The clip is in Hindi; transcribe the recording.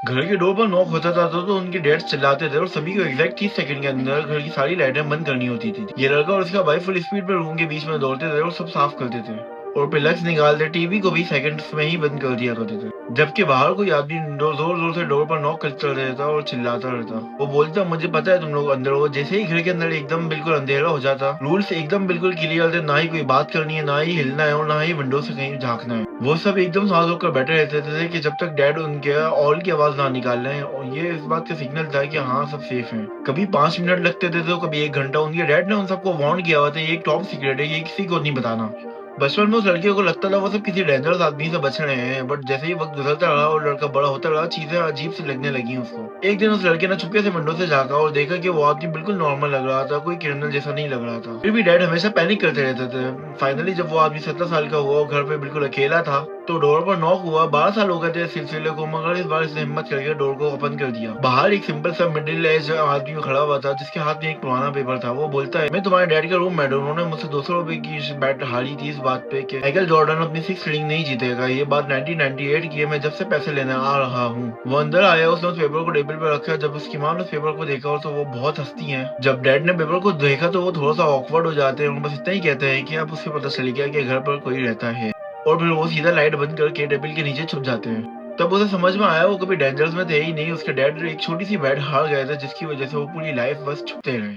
घर के डोर पर नॉक होता था तो उनके डैड चिल्लाते थे और सभी को एग्जैक्ट 30 सेकंड के अंदर घर की सारी लाइटें बंद करनी होती थी। ये लड़का और उसका भाई फुल स्पीड में रूम के बीच में दौड़ते थे और सब साफ करते थे और प्लग्स निकालते टीवी को भी सेकंड्स में ही बंद कर दिया करते थे। जबकि बाहर कोई आदमी जोर जोर से डोर पर नॉक करता रहता और चिल्लाता रहता। वो बोलता, मुझे पता है तुम लोग अंदर हो। जैसे ही घर के अंदर एकदम बिल्कुल अंधेरा हो जाता, रूल्स एकदम बिल्कुल क्लियर थे, ना ही कोई बात करनी है, ना ही हिलना है और ना ही विंडो से कहीं झांकना है। वो सब एकदम साथ होकर बैठे रहते थे कि जब तक डैड उनके ऑल की आवाज ना निकाल रहे हैं, और ये इस बात का सिग्नल था कि हाँ सब सेफ हैं। कभी 5 मिनट लगते थे तो कभी 1 घंटा। उनके डैड ने उन सबको वार्न किया हुआ था, ये एक टॉप सीक्रेट है, ये किसी को नहीं बताना। बचपन में उस लड़के को लगता था वो सब किसी डेंजरस आदमी से बच रहे हैं, बट जैसे ही वक्त गुजरता रहा और लड़का बड़ा होता रहा, चीजें अजीब सी लगने लगी उसको। एक दिन उस लड़के ने चुपके से विंडो से झांका और देखा कि वो आदमी बिल्कुल नॉर्मल लग रहा था, कोई क्रिमिनल जैसा नहीं लग रहा था। फिर भी डैड हमेशा पैनिक करते रहते थे। फाइनली जब वो आदमी 17 साल का हुआ और घर पे बिल्कुल अकेला था, तो डोर पर नॉक हुआ। 12 साल हो गए थे इस सिलसिले को, मगर इस बार इसने हिम्मत करके डोर को ओपन कर दिया। बाहर एक सिंपल सा मिडिल एज आदमी खड़ा हुआ था, जिसके हाथ में एक पुराना पेपर था। वो बोलता है, मैं तुम्हारे डैड का रूममेट हूं। उन्होंने मुझसे 200 रुपए की बैट हारी थी इस बात पे कि माइकल जॉर्डन अपनी 6th रिंग नहीं जीतेगा। ये बात 1998 की है, मैं जब से पैसे लेने आ रहा हूँ। वो अंदर आया, उसने उस पेपर को टेबल पे रखा। जब उसकी माँ ने उस पेपर को देखा तो वो बहुत हंसती है। जब डैड ने पेपर को देखा तो वो थोड़ा सा ऑकवर्ड हो जाते हैं। बस इतना ही कहते हैं कि अब उसे पता चल गया कि घर पर कोई रहता है, और फिर वो सीधा लाइट बंद करके टेबल के नीचे छुप जाते हैं। तब उसे समझ में आया वो कभी डेंजर्स में थे ही नहीं। उसके डैड एक छोटी सी बैट हार गए थे, जिसकी वजह से वो पूरी लाइफ बस छुपते रहे।